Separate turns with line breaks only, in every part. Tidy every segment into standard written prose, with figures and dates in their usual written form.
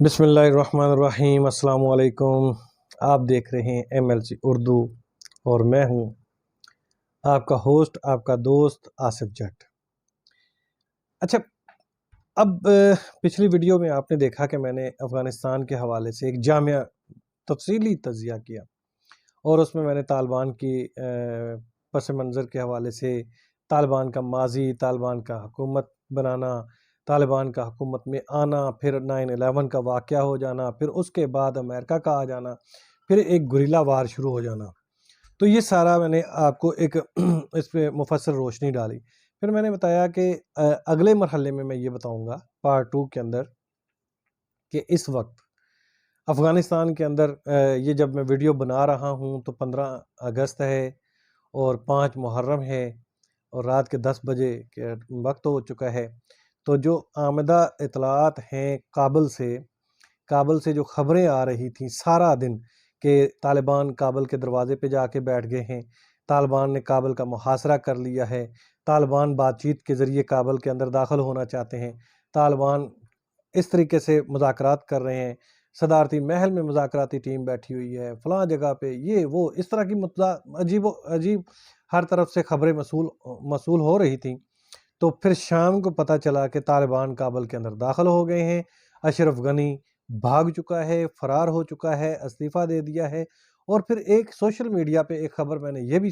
بسم اللہ الرحمن الرحیم۔ السلام علیکم۔ آپ دیکھ رہے ہیں MLC اردو اور میں ہوں آپ کا ہوسٹ، آپ کا دوست آصف جٹ۔ اچھا، اب پچھلی ویڈیو میں آپ نے دیکھا کہ میں نے افغانستان کے حوالے سے ایک جامع تفصیلی تجزیہ کیا اور اس میں نے طالبان کی پس منظر کے حوالے سے طالبان کا ماضی، طالبان کا حکومت بنانا، طالبان کا حکومت میں آنا، پھر 9/11 کا واقعہ ہو جانا، پھر اس کے بعد امریکہ کا آ جانا، پھر ایک گریلا وار شروع ہو جانا، تو یہ سارا میں نے آپ کو ایک اس پہ مفصل روشنی ڈالی۔ پھر میں نے بتایا کہ اگلے مرحلے میں یہ بتاؤں گا پارٹ 2 کے اندر کہ اس وقت افغانستان کے اندر یہ جب میں ویڈیو بنا رہا ہوں تو 15 اگست ہے اور 5 محرم ہے اور رات کے 10 بجے کے وقت ہو چکا ہے۔ تو جو آمدہ اطلاعات ہیں کابل سے جو خبریں آ رہی تھیں سارا دن کہ طالبان کابل کے دروازے پہ جا کے بیٹھ گئے ہیں، طالبان نے کابل کا محاصرہ کر لیا ہے، طالبان بات چیت کے ذریعے کابل کے اندر داخل ہونا چاہتے ہیں، طالبان اس طریقے سے مذاکرات کر رہے ہیں، صدارتی محل میں مذاکراتی ٹیم بیٹھی ہوئی ہے، فلاں جگہ پہ یہ وہ، اس طرح کی عجیب ہر طرف سے خبریں موصول ہو رہی تھیں۔ تو پھر شام کو پتہ چلا کہ طالبان کابل کے اندر داخل ہو گئے ہیں، اشرف غنی بھاگ چکا ہے، فرار ہو چکا ہے، استعفیٰ دے دیا ہے۔ اور پھر ایک سوشل میڈیا پہ ایک خبر میں نے یہ بھی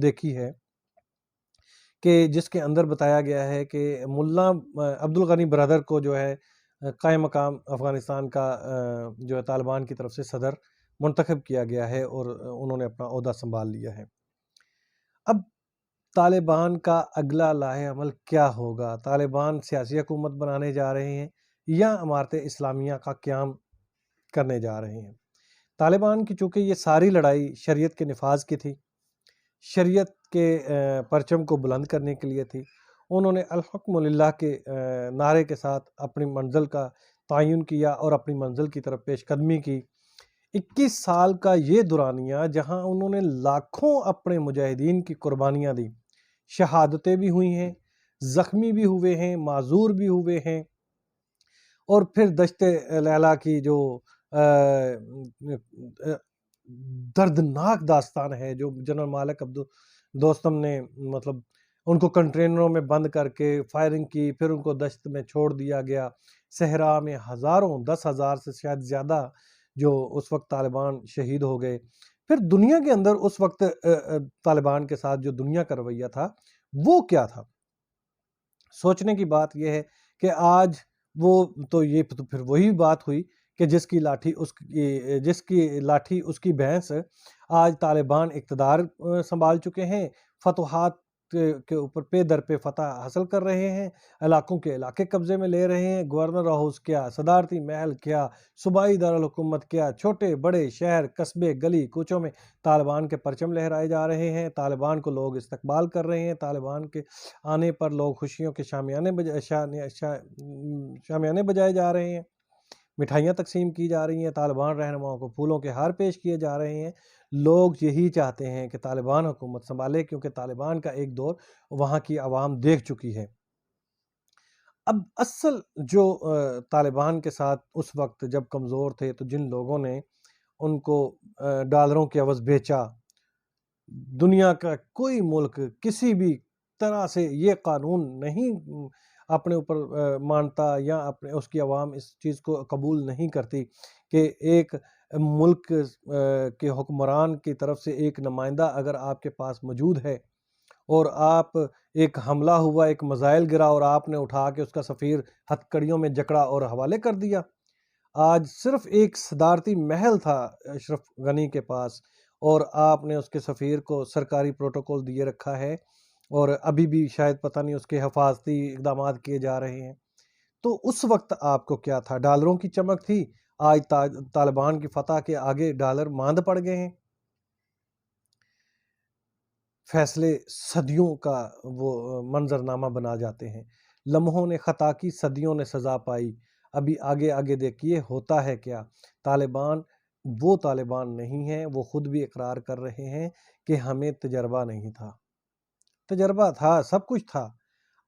دیکھی ہے کہ جس کے اندر بتایا گیا ہے کہ ملا عبدالغنی برادر کو جو ہے قائم مقام افغانستان کا جو ہے طالبان کی طرف سے صدر منتخب کیا گیا ہے اور انہوں نے اپنا عہدہ سنبھال لیا ہے۔ اب طالبان کا اگلا لاہ عمل کیا ہوگا؟ طالبان سیاسی حکومت بنانے جا رہے ہیں یا امارت اسلامیہ کا قیام کرنے جا رہے ہیں؟ طالبان کی چونکہ یہ ساری لڑائی شریعت کے نفاذ کی تھی، شریعت کے پرچم کو بلند کرنے کے لیے تھی، انہوں نے الحکم للہ کے نعرے کے ساتھ اپنی منزل کا تعین کیا اور اپنی منزل کی طرف پیش قدمی کی۔ 21 سال کا یہ دورانیہ جہاں انہوں نے لاکھوں اپنے مجاہدین کی قربانیاں دی، شہادتیں بھی ہوئی ہیں، زخمی بھی ہوئے ہیں، معذور بھی ہوئے ہیں، اور پھر دشت لیلہ کی جو دردناک داستان ہے جو جنرل مالک دوستم نے مطلب ان کو کنٹینروں میں بند کر کے فائرنگ کی، پھر ان کو دشت میں چھوڑ دیا گیا، صحرا میں ہزاروں 10,000 سے شاید زیادہ جو اس وقت طالبان شہید ہو گئے۔ پھر دنیا کے اندر اس وقت طالبان کے ساتھ جو دنیا کا رویہ تھا وہ کیا تھا؟ سوچنے کی بات یہ ہے کہ آج یہ تو پھر وہی بات ہوئی کہ جس کی لاٹھی اس کی بھینس۔ آج طالبان اقتدار سنبھال چکے ہیں، فتوحات کے اوپر پہ در پہ فتح حاصل کر رہے ہیں، علاقوں کے علاقے قبضے میں لے رہے ہیں، گورنر ہاؤس کیا، صدارتی محل کیا، صوبائی دارالحکومت کیا، چھوٹے بڑے شہر قصبے گلی کوچوں میں طالبان کے پرچم لہرائے جا رہے ہیں، طالبان کو لوگ استقبال کر رہے ہیں، طالبان کے آنے پر لوگ خوشیوں کے شامیانے بجائے جا رہے ہیں، مٹھائیاں تقسیم کی جا رہی ہیں، طالبان رہنماؤں کو پھولوں کے ہار پیش کیے جا رہے ہیں۔ لوگ یہی چاہتے ہیں کہ طالبان حکومت سنبھالے کیونکہ طالبان کا ایک دور وہاں کی عوام دیکھ چکی ہے۔ اب اصل جو طالبان کے ساتھ اس وقت جب کمزور تھے تو جن لوگوں نے ان کو ڈالروں کے عوض بیچا، دنیا کا کوئی ملک کسی بھی طرح سے یہ قانون نہیں اپنے اوپر مانتا یا اس کی عوام اس چیز کو قبول نہیں کرتی کہ ایک ملک کے حکمران کی طرف سے ایک نمائندہ اگر آپ کے پاس موجود ہے اور آپ ایک حملہ ہوا، ایک میزائل گرا اور آپ نے اٹھا کے اس کا سفیر ہتھ کڑیوں میں جکڑا اور حوالے کر دیا۔ آج صرف ایک صدارتی محل تھا اشرف غنی کے پاس اور آپ نے اس کے سفیر کو سرکاری پروٹوکول دیے رکھا ہے اور ابھی بھی شاید پتہ نہیں اس کے حفاظتی اقدامات کیے جا رہے ہیں۔ تو اس وقت آپ کو کیا تھا؟ ڈالروں کی چمک تھی، آج طالبان کی فتح کے آگے ڈالر ماند پڑ گئے ہیں۔ فیصلے صدیوں کا وہ منظرنامہ بنا جاتے ہیں، لمحوں نے خطا کی صدیوں نے سزا پائی۔ ابھی آگے دیکھیے ہوتا ہے کیا۔ طالبان وہ طالبان نہیں ہیں، وہ خود بھی اقرار کر رہے ہیں کہ ہمیں تجربہ نہیں تھا۔ تجربہ تھا، سب کچھ تھا۔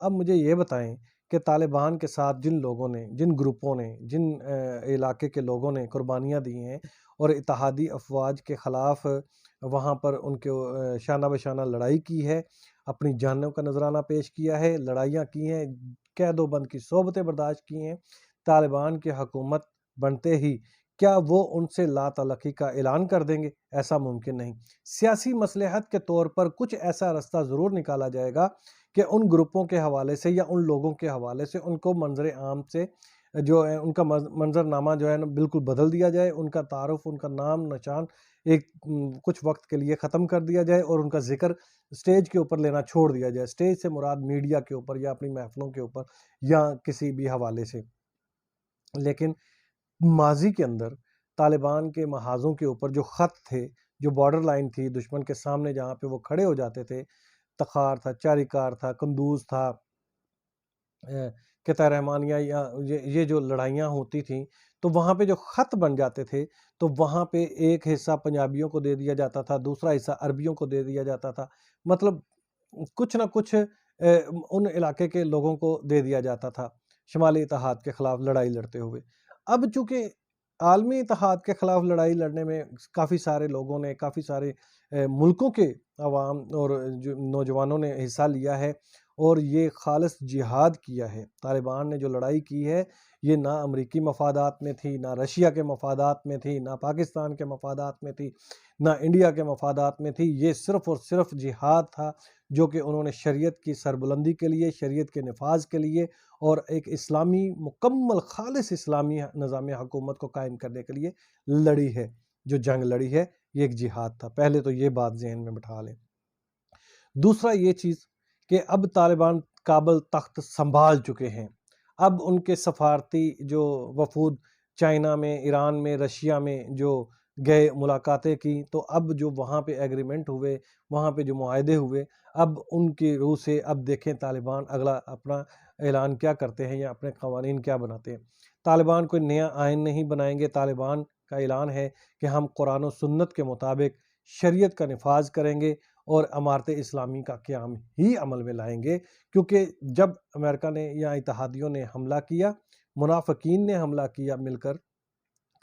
اب مجھے یہ بتائیں کہ طالبان کے ساتھ جن لوگوں نے، جن گروپوں نے، جن علاقے کے لوگوں نے قربانیاں دی ہیں اور اتحادی افواج کے خلاف وہاں پر ان کے شانہ بشانہ لڑائی کی ہے، اپنی جانوں کا نذرانہ پیش کیا ہے، لڑائیاں کی ہیں، قید و بند کی صحبتیں برداشت کی ہیں، طالبان کی حکومت بنتے ہی کیا وہ ان سے لا تعلقی کا اعلان کر دیں گے؟ ایسا ممکن نہیں۔ سیاسی مصلحت کے طور پر کچھ ایسا رستہ ضرور نکالا جائے گا کہ ان گروپوں کے حوالے سے یا ان لوگوں کے حوالے سے ان کو منظر عام سے جو ہے ان کا منظر نامہ جو ہے نا بالکل بدل دیا جائے، ان کا تعارف، ان کا نام نشان ایک کچھ وقت کے لیے ختم کر دیا جائے اور ان کا ذکر سٹیج کے اوپر لینا چھوڑ دیا جائے۔ سٹیج سے مراد میڈیا کے اوپر یا اپنی محفلوں کے اوپر یا کسی بھی حوالے سے۔ لیکن ماضی کے اندر طالبان کے محاذوں کے اوپر جو خط تھے، جو بارڈر لائن تھی دشمن کے سامنے جہاں پہ وہ کھڑے ہو جاتے تھے، تخار تھا، چاریکار تھا، قندوز تھا، قطع رحمانیہ، یا یہ جو لڑائیاں ہوتی تھیں تو وہاں پہ جو خط بن جاتے تھے تو وہاں پہ ایک حصہ پنجابیوں کو دے دیا جاتا تھا، دوسرا حصہ عربیوں کو دے دیا جاتا تھا، مطلب کچھ نہ کچھ ان علاقے کے لوگوں کو دے دیا جاتا تھا شمالی اتحاد کے خلاف لڑائی لڑتے ہوئے۔ اب چونکہ عالمی اتحاد کے خلاف لڑائی لڑنے میں کافی سارے لوگوں نے، کافی سارے ملکوں کے عوام اور نوجوانوں نے حصہ لیا ہے اور یہ خالص جہاد کیا ہے۔ طالبان نے جو لڑائی کی ہے یہ نہ امریکی مفادات میں تھی، نہ رشیا کے مفادات میں تھی، نہ پاکستان کے مفادات میں تھی، نہ انڈیا کے مفادات میں تھی، یہ صرف اور صرف جہاد تھا جو کہ انہوں نے شریعت کی سربلندی کے لیے، شریعت کے نفاذ کے لیے اور ایک اسلامی مکمل خالص اسلامی نظام حکومت کو قائم کرنے کے لیے لڑی ہے۔ جو جنگ لڑی ہے یہ ایک جہاد تھا، پہلے تو یہ بات ذہن میں بٹھا لیں۔ دوسرا یہ چیز کہ اب طالبان کابل تخت سنبھال چکے ہیں، اب ان کے سفارتی جو وفود چائنا میں، ایران میں، رشیا میں جو گئے ملاقاتیں کی، تو اب جو وہاں پہ ایگریمنٹ ہوئے، وہاں پہ جو معاہدے ہوئے، اب ان کی روح سے اب دیکھیں طالبان اگلا اپنا اعلان کیا کرتے ہیں یا اپنے قوانین کیا بناتے ہیں۔ طالبان کوئی نیا آئین نہیں بنائیں گے، طالبان کا اعلان ہے کہ ہم قرآن و سنت کے مطابق شریعت کا نفاذ کریں گے اور امارت اسلامی کا قیام ہی عمل میں لائیں گے، کیونکہ جب امریکہ نے یا اتحادیوں نے حملہ کیا، منافقین نے حملہ کیا مل کر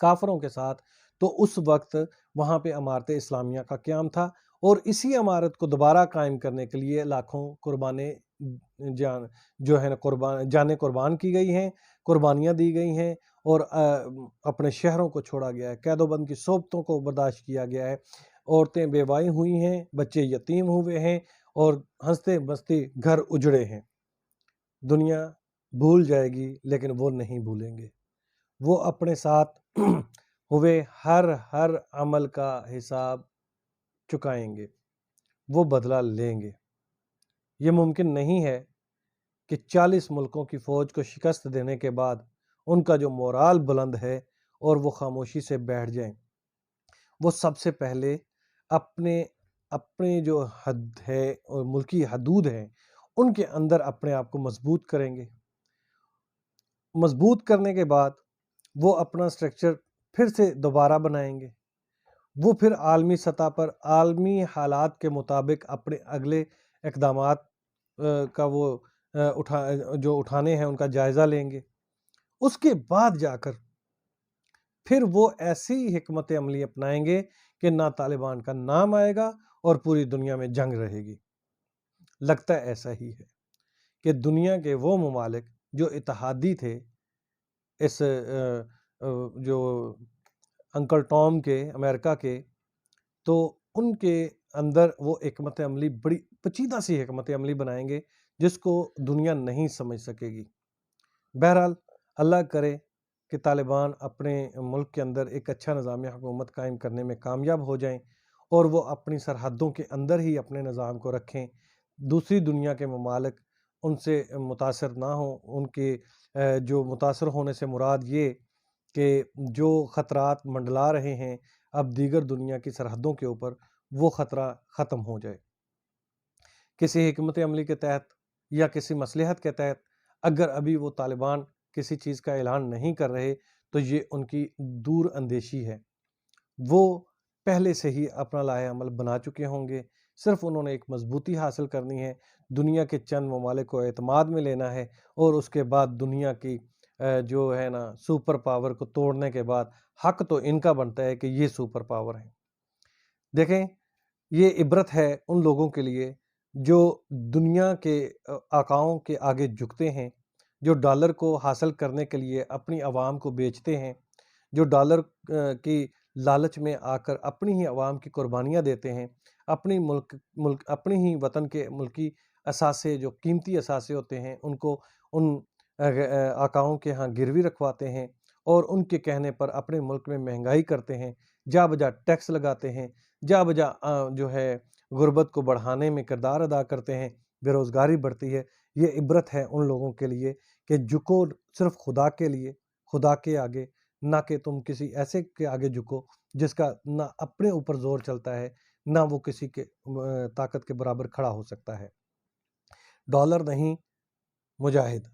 کافروں کے ساتھ، تو اس وقت وہاں پہ امارت اسلامیہ کا قیام تھا اور اسی عمارت کو دوبارہ قائم کرنے کے لیے لاکھوں قربانیں جو ہے نا جانیں قربان کی گئی ہیں، قربانیاں دی گئی ہیں اور اپنے شہروں کو چھوڑا گیا ہے، قید و بند کی صحبتوں کو برداشت کیا گیا ہے، عورتیں بیوائی ہوئی ہیں، بچے یتیم ہوئے ہیں اور ہنستے بستے گھر اجڑے ہیں۔ دنیا بھول جائے گی لیکن وہ نہیں بھولیں گے، وہ اپنے ساتھ ہوئے ہر عمل کا حساب چکائیں گے، وہ بدلہ لیں گے۔ یہ ممکن نہیں ہے کہ 40 ملکوں کی فوج کو شکست دینے کے بعد ان کا جو مورال بلند ہے اور وہ خاموشی سے بیٹھ جائیں۔ وہ سب سے پہلے اپنے جو حد ہے اور ملکی حدود ہیں ان کے اندر اپنے آپ کو مضبوط کریں گے۔ مضبوط کرنے کے بعد وہ اپنا سٹرکچر پھر سے دوبارہ بنائیں گے، وہ پھر عالمی سطح پر عالمی حالات کے مطابق اپنے اگلے اقدامات کا وہ جو اٹھانے ہیں ان کا جائزہ لیں گے۔ اس کے بعد جا کر پھر وہ ایسی حکمت عملی اپنائیں گے کہ نہ طالبان کا نام آئے گا اور پوری دنیا میں جنگ رہے گی۔ لگتا ہے ایسا ہی ہے کہ دنیا کے وہ ممالک جو اتحادی تھے، اس جو انکل ٹام کے، امریکہ کے، تو ان کے اندر وہ حکمت عملی بڑی پیچیدہ سی حکمت عملی بنائیں گے جس کو دنیا نہیں سمجھ سکے گی۔ بہرحال اللہ کرے کہ طالبان اپنے ملک کے اندر ایک اچھا نظام حکومت قائم کرنے میں کامیاب ہو جائیں اور وہ اپنی سرحدوں کے اندر ہی اپنے نظام کو رکھیں، دوسری دنیا کے ممالک ان سے متاثر نہ ہوں۔ ان کے جو متاثر ہونے سے مراد یہ کہ جو خطرات منڈلا رہے ہیں اب دیگر دنیا کی سرحدوں کے اوپر، وہ خطرہ ختم ہو جائے۔ کسی حکمت عملی کے تحت یا کسی مصلحت کے تحت اگر ابھی وہ طالبان کسی چیز کا اعلان نہیں کر رہے تو یہ ان کی دور اندیشی ہے، وہ پہلے سے ہی اپنا لائحہ عمل بنا چکے ہوں گے صرف انہوں نے ایک مضبوطی حاصل کرنی ہے، دنیا کے چند ممالک کو اعتماد میں لینا ہے، اور اس کے بعد دنیا کی جو ہے نا سپر پاور کو توڑنے کے بعد حق تو ان کا بنتا ہے کہ یہ سپر پاور ہے۔ دیکھیں، یہ عبرت ہے ان لوگوں کے لیے جو دنیا کے آقاؤں کے آگے جھکتے ہیں، جو ڈالر کو حاصل کرنے کے لیے اپنی عوام کو بیچتے ہیں، جو ڈالر کی لالچ میں آ کر اپنی ہی عوام کی قربانیاں دیتے ہیں، اپنی ہی وطن کے ملکی اثاثے جو قیمتی اثاثے ہوتے ہیں ان کو ان آقاؤں کے ہاں گروی رکھواتے ہیں، اور ان کے کہنے پر اپنے ملک میں مہنگائی کرتے ہیں، جا بجا ٹیکس لگاتے ہیں، جا بجا جو ہے غربت کو بڑھانے میں کردار ادا کرتے ہیں، بے روزگاری بڑھتی ہے۔ یہ عبرت ہے ان لوگوں کے لیے کہ جھکو صرف خدا کے لیے، خدا کے آگے، نہ کہ تم کسی ایسے کے آگے جھکو جس کا نہ اپنے اوپر زور چلتا ہے، نہ وہ کسی کے طاقت کے برابر کھڑا ہو سکتا ہے۔ ڈالر نہیں، مجاہد۔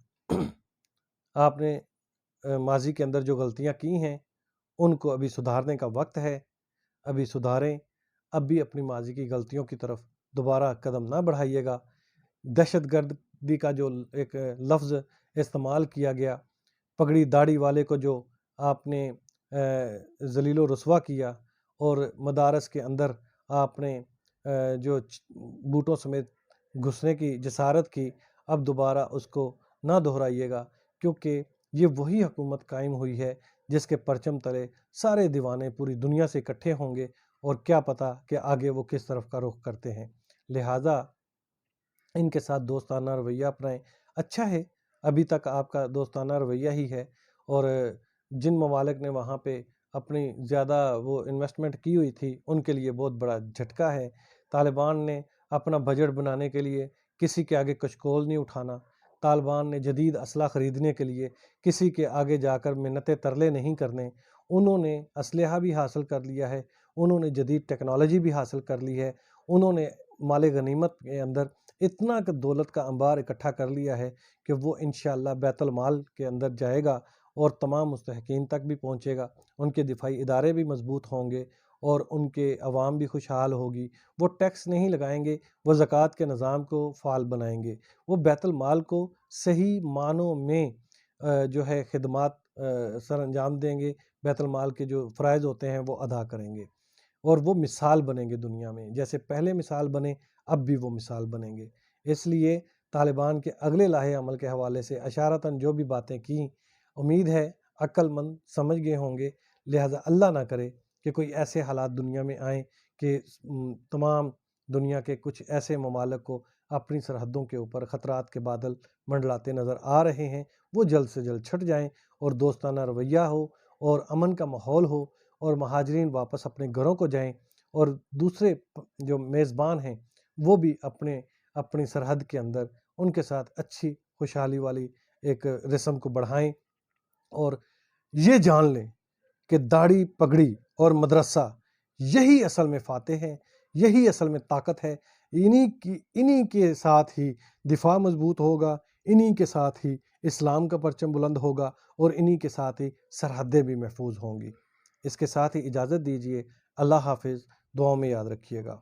آپ نے ماضی کے اندر جو غلطیاں کی ہیں ان کو ابھی سدھارنے کا وقت ہے، ابھی سدھاریں، اب بھی اپنی ماضی کی غلطیوں کی طرف دوبارہ قدم نہ بڑھائیے گا۔ دہشت گردی کا جو ایک لفظ استعمال کیا گیا، پگڑی داڑھی والے کو جو آپ نے ذلیل و رسوا کیا، اور مدارس کے اندر آپ نے جو بوٹوں سمیت گھسنے کی جسارت کی، اب دوبارہ اس کو نہ دہرائیے گا، کیونکہ یہ وہی حکومت قائم ہوئی ہے جس کے پرچم تلے سارے دیوانے پوری دنیا سے اکٹھے ہوں گے، اور کیا پتہ کہ آگے وہ کس طرف کا رخ کرتے ہیں۔ لہٰذا ان کے ساتھ دوستانہ رویہ اپنائیں۔ اچھا ہے، ابھی تک آپ کا دوستانہ رویہ ہی ہے، اور جن ممالک نے وہاں پہ اپنی زیادہ وہ انویسٹمنٹ کی ہوئی تھی ان کے لیے بہت بڑا جھٹکا ہے۔ طالبان نے اپنا بجٹ بنانے کے لیے کسی کے آگے کچکول نہیں اٹھانا، طالبان نے جدید اسلحہ خریدنے کے لیے کسی کے آگے جا کر منتیں ترلے نہیں کرنے، انہوں نے اسلحہ بھی حاصل کر لیا ہے، انہوں نے جدید ٹیکنالوجی بھی حاصل کر لی ہے، انہوں نے مال غنیمت کے اندر اتنا دولت کا انبار اکٹھا کر لیا ہے کہ وہ انشاءاللہ بیت المال کے اندر جائے گا اور تمام مستحقین تک بھی پہنچے گا، ان کے دفاعی ادارے بھی مضبوط ہوں گے، اور ان کے عوام بھی خوشحال ہوگی۔ وہ ٹیکس نہیں لگائیں گے، وہ زکوٰۃ کے نظام کو فعال بنائیں گے، وہ بیت المال کو صحیح معنوں میں جو ہے خدمات سر انجام دیں گے، بیت المال کے جو فرائض ہوتے ہیں وہ ادا کریں گے، اور وہ مثال بنیں گے دنیا میں، جیسے پہلے مثال بنے اب بھی وہ مثال بنیں گے۔ اس لیے طالبان کے اگلے لاہے عمل کے حوالے سے اشارتاً جو بھی باتیں کیں، امید ہے عقل مند سمجھ گئے ہوں گے۔ لہٰذا اللہ نہ کرے کہ کوئی ایسے حالات دنیا میں آئیں کہ تمام دنیا کے کچھ ایسے ممالک کو اپنی سرحدوں کے اوپر خطرات کے بادل منڈلاتے نظر آ رہے ہیں، وہ جلد سے جلد چھٹ جائیں، اور دوستانہ رویہ ہو، اور امن کا ماحول ہو، اور مہاجرین واپس اپنے گھروں کو جائیں، اور دوسرے جو میزبان ہیں وہ بھی اپنی سرحد کے اندر ان کے ساتھ اچھی خوشحالی والی ایک رسم کو بڑھائیں، اور یہ جان لیں کہ داڑھی، پگڑی اور مدرسہ یہی اصل میں فاتح ہے، یہی اصل میں طاقت ہے۔ انہی کے ساتھ ہی دفاع مضبوط ہوگا، انہی کے ساتھ ہی اسلام کا پرچم بلند ہوگا، اور انہی کے ساتھ ہی سرحدیں بھی محفوظ ہوں گی۔ اس کے ساتھ ہی اجازت دیجیے، اللہ حافظ، دعاؤں میں یاد رکھیے گا۔